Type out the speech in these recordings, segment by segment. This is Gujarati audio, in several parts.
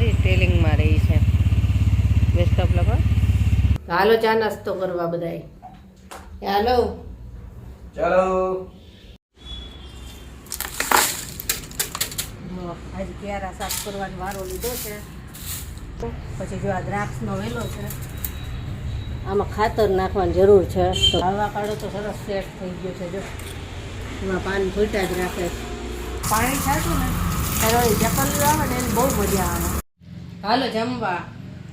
સ્ટોરી ટેલિંગમાં રહી છે. બેસ્ટ ઓફ લક. હાલો ચા નાસ્તો કરવા બધાય. હાલો ચાલો. આજે ક્યારા સાફ કરવાનો વારો લીધો છે. પછી જો આ દ્રાક્ષનો વેલો છે, આમાં ખાતર નાખવાની જરૂર છે. તો હવા કાઢો તો સરસ સેટ થઈ ગયો છે. જો એમાં પાન ફૂટા જ રાખે. પાણી છાંટું ને ત્યારે ચકલીઓ આવે ને એને બહુ મજા આવે. હાલો જમવા.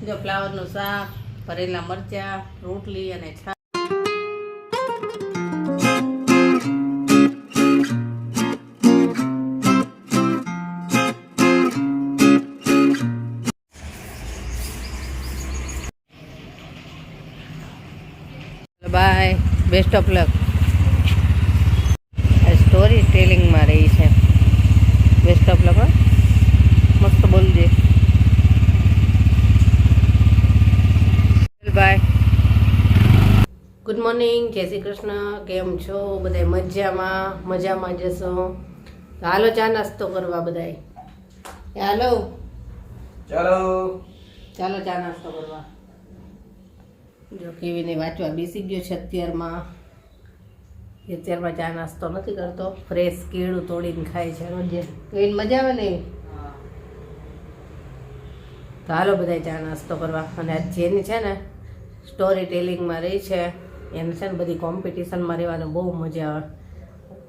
જો ફ્લાવરનું શાક, ભરેલા મરચાં, રોટલી અને છાશ. Bye. Best of luck. Story ટેલિંગમાં રહી છે. Best of luck. મસ્ત બોલજે. બાય. Good morning. જય શ્રી કૃષ્ણ. કેમ છો બધા? મજામાં જશો. હાલો ચા નાસ્તો કરવા બધાય. હાલો ચાલો. ચાલો ચા નાસ્તો કરવા. જો કેવીને વાંચવા બેસી ગયો છે. અત્યારમાં ચા નાસ્તો નથી કરતો. ફ્રેશ કેળું તોડીને ખાય છે રોજે. કેવીને મજા આવે ને એવી. તો હાલો બધા ચા નાસ્તો કરવા. અને આ જેની છે ને સ્ટોરી ટેલિંગમાં રહી છે એને છે ને બધી કોમ્પિટિશનમાં રહેવાનું બહુ મજા આવે.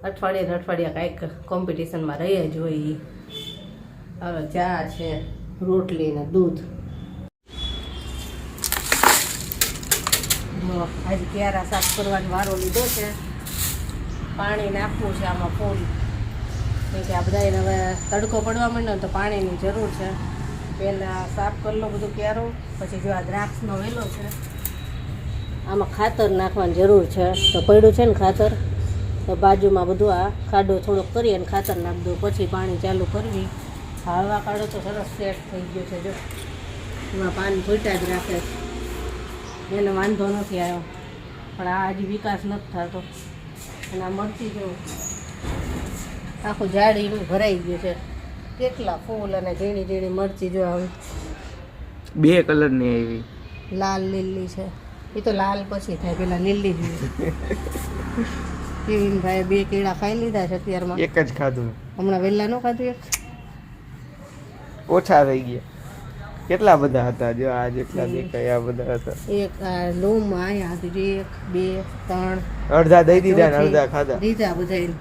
અઠવાડિયા કાંઈક કોમ્પિટિશનમાં રહી જ હોય. હવે ચા છે, રોટલી ને દૂધ. આજે ક્યારા સાફ કરવાનો વારો લીધો છે. પાણી નાખવું છે આમાં ફૂલ. કેમ કે આ બધાને હવે તડકો પડવા માંડ્યો ને તો પાણીની જરૂર છે. પહેલાં સાફ કરી લો બધું ક્યારો. પછી જો આ દ્રાક્ષનો વેલો છે, આમાં ખાતર નાખવાની જરૂર છે. તો પડ્યું છે ને ખાતર, તો બાજુમાં બધું આ ખાડો થોડોક કરી અને ખાતર નાખી દો. પછી પાણી ચાલુ કરવી. હવા કાઢો તો સરસ સેટ થઈ ગયો છે. જો એમાં પાન ફૂટા જ રાખે. એને વાંધો નથી આવ્યો. પણ આ હજી વિકાસ નથી થતો. અને આ મરચી જો આખું ઝાડ એનું ભરાઈ ગયું છે. કેટલા ફૂલ અને ઝીણી ઝીણી મરચી જો આવી. 2 કલરની આવી. લાલ લીલી છે. એ તો લાલ પછી થાય, પેલા લીલી જ હોય. કેવીન ભાઈ 2 કેળા ખાઈ લીધા છે અત્યારમાં. એક જ ખાધું. હમણાં વહેલા ન ખાધું એક. ઓછા થઈ ગયા. કેટલા બધા હતા? જો આ જેટલા દેખાય આ બધા હતા. એક લૂમમાં આયા હતી. 1 2 3 અડધા દઈ દીધા ને અડધા ખાધા. દીધા બધાને.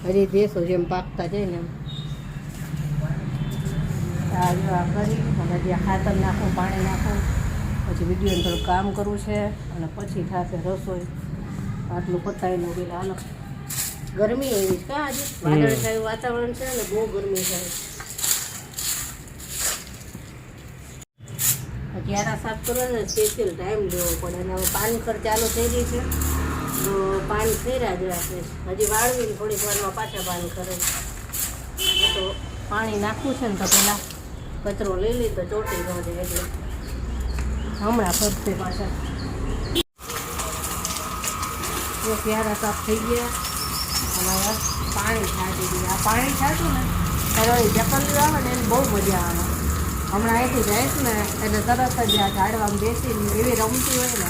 હજી દેશો જેમ પાકતા જાય ને એમ. આ જો આ કરી અને જ્યાં ખાતર નાખું, પાણી નાખું, પછી વિડીયોને થોડું કામ કરવું છે અને પછી થશે રસોઈ. આટલું પતાવી લો. હાલો. ગરમી એવી છે. આજે વાદળછાયું વાતાવરણ છે ને બહુ ગરમી થાય. ક્યારા સાફ કરવાનો સ્પેશિયલ ટાઈમ લેવો પડે. અને હવે પાનખર ચાલુ થઈ ગઈ છે તો પાન ફેરા જ રાખે. હજી વાળવીને થોડીક વારમાં પાછા પાન કરે. તો પાણી નાખવું છે ને તો પહેલાં કચરો લઈ લી તો ચોટી ન જાય. એટલે હમણાં ફરશે પાછા. ક્યારા સાફ થઈ ગયા અને હવે પાણી છાંટી દીધું. આ પાણી છાંટું ને ત્યારે ચકલીઓ આવે ને એને બહુ મજા આવે. હમણાં અહીંથી જઈશ ને એટલે તરત જ આ ઝાડવામાં બેસીને એવી રમતી હોય ને.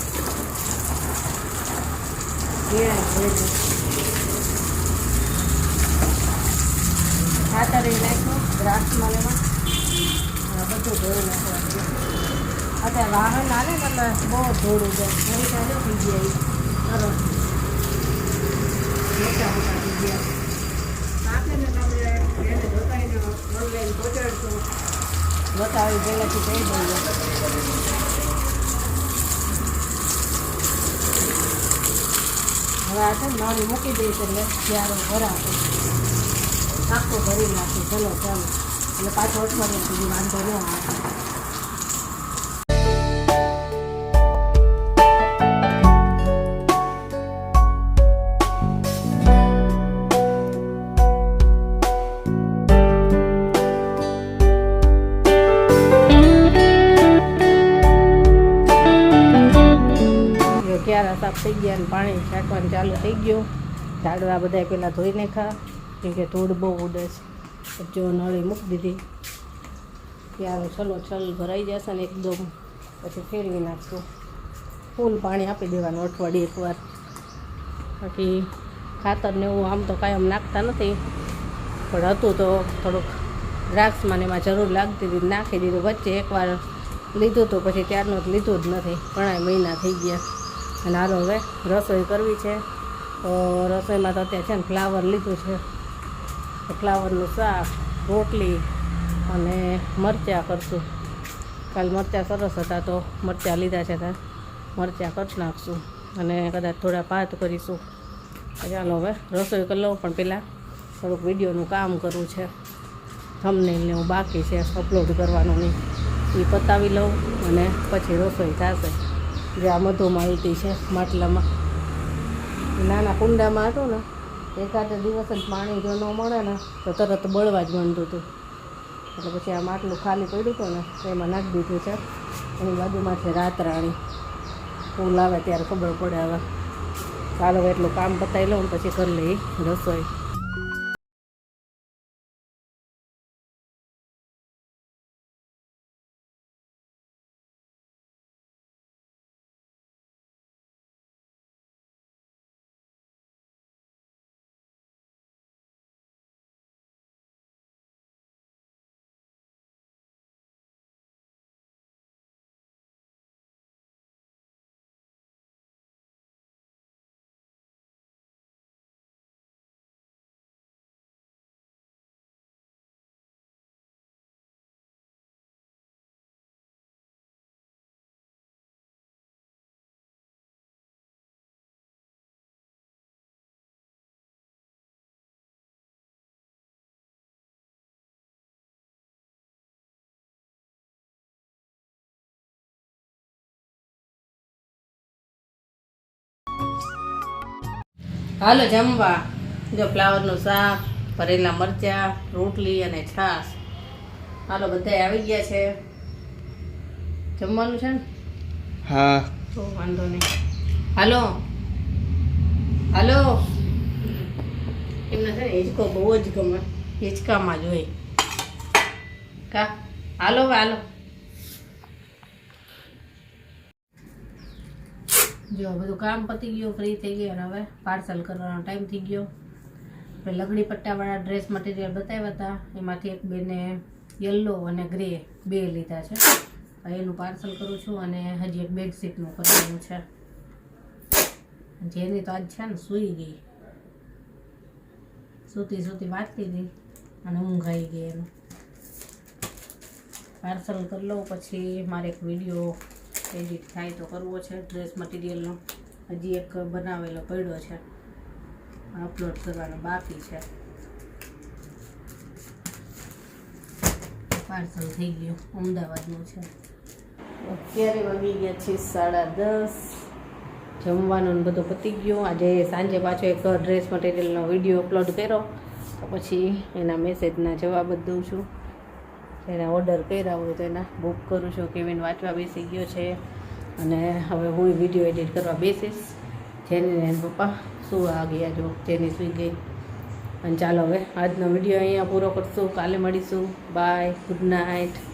ખાતર એ નાખ્યું દ્રાક્ષમાં લેવા. બધું ધોઈ નાખવાનું. અત્યારે વાહન આવે ને એટલે બહુ ધોળું જાય. ઘણી ચાલે થઈ ગયા. સરસ મોટા મોટા થઈ ગયા. આપે ને તમે એને જોતાઈને ઓનલાઈન પહોંચાડશો. બતાવી પહેલાંથી કહી દઈએ. હવે આ છે નાની મૂકી દઈશ એટલે ત્યારે ભરાશે. આખો ભરી નાખી. ચલો ચાલો. એટલે પાછો અઠવાડિયા સુધી વાંધો ન આવે. ક્યારા સાફ થઈ ગયા અને પાણી છાંટવાનું ચાલુ થઈ ગયું. ઝાડવા બધા પહેલાં ધોઈ નાખ્યા કેમ કે ધૂળ બહુ ઉડે છે. જો નળી મૂકી દીધી. ત્યારે ચલો ચલ ભરાઈ જશે ને એકદમ પછી ફેરવી નાખશું. ફૂલ પાણી આપી દેવાનું અઠવાડિયે એકવાર. બાકી ખાતરને એવું આમ તો કાયમ નાખતા નથી, પણ હતું તો થોડુંક દ્રાક્ષમાં ને એમાં જરૂર લાગતી હતી, નાખી દીધું. વચ્ચે એકવાર લીધું તો પછી ત્યારનું તો લીધું જ નથી, ઘણા મહિના થઈ ગયા. અને હાલો હવે રસોઈ કરવી છે. તો રસોઈમાં તો અત્યારે છે ને ફ્લાવર લીધું છે, તો ફ્લાવરનું શાક, રોટલી અને મરચાં કરશું. કાલ મરચાં સરસ હતા તો મરચાં લીધા છે, ત્યાં મરચાં કરી નાખશું અને કદાચ થોડા ભાત કરીશું. ચાલો હવે રસોઈ કરી લઉં, પણ પહેલાં થોડુંક વિડીયોનું કામ કરવું છે. થંબનેલને એવું બાકી છે અપલોડ કરવાનું નહીં, એ પતાવી લઉં અને પછી રસોઈ થશે. જે આ મધુમાં ઉલટી છે માટલામાં, નાના કુંડામાં હતું ને, એકાદ દિવસ જ પાણી જો ન મળે ને તો તરત બળવા જ માંડતું હતું. એટલે પછી આ માટલું ખાલી પડ્યું હતું ને તો એમાં નાખી દીધું છે. એની બાજુમાં છે રાતરાણી, ફૂલ આવે ત્યારે ખબર પડે. હવે ચાલો એટલું કામ પતાવી લઉં પછી કરી લઈ રસોઈ. હાલો જમવા. જો ફ્લાવરનું શાક, ભરેલા મરચાં, રોટલી અને છાશ. હાલો બધાય આવી ગયા છે. જમવાનું છે ને? હા. તો વાંધો નહીં. હાલો હાલો. એમને છે ને હિંચકો બહુ જ ગમે, હિંચકામાં જ હોય. કા હાલો હાલો. જો બધું કામ પતી ગયું, ફ્રી થઈ ગઈ, અને હવે પાર્સલ કરવાનો ટાઈમ થઈ ગયો. આપણે લગડી પટ્ટાવાળા ડ્રેસ મટીરિયલ બતાવ્યા હતા, એમાંથી એક બેને યલો અને ગ્રે બે લીધા છે. એનું પાર્સલ કરું છું અને હજી એક બેડશીટનું કરવાનું છે. જેની તો આજ છે ને સૂઈ ગઈ, સૂતી સૂતી વાંચતી હતી અને ઊંઘ આવી ગઈ. એનું પાર્સલ કરી લઉં પછી મારે એક વિડીયો એડિટ થાય તો કરવો છે ડ્રેસ મટીરિયલનો. હજી એક બનાવેલો પડ્યો છે, અપલોડ કરવાનો બાકી છે. પાર્સલ થઈ ગયું, અમદાવાદનું છે. અત્યારે વાગી ગયા છે 10:30. જમવાનું બધું પતી ગયું. આજે સાંજે પાછો એક ડ્રેસ મટીરિયલનો વિડીયો અપલોડ કર્યો, તો પછી એના મેસેજના જવાબ જ દઉં છું. એના ઓર્ડર કર્યા હોય તો એના બુક કરું છું. કેવિન વાંચવા બેસી ગયો છે અને હવે હું વિડીયો એડિટ કરવા બેસીશ. જેની પપ્પા સુવા ગયા, જો જેની સુઈ ગઈ. અને ચાલો હવે આજનો વિડીયો અહીંયા પૂરો કરશું. કાલે મળીશું. Bye, good night.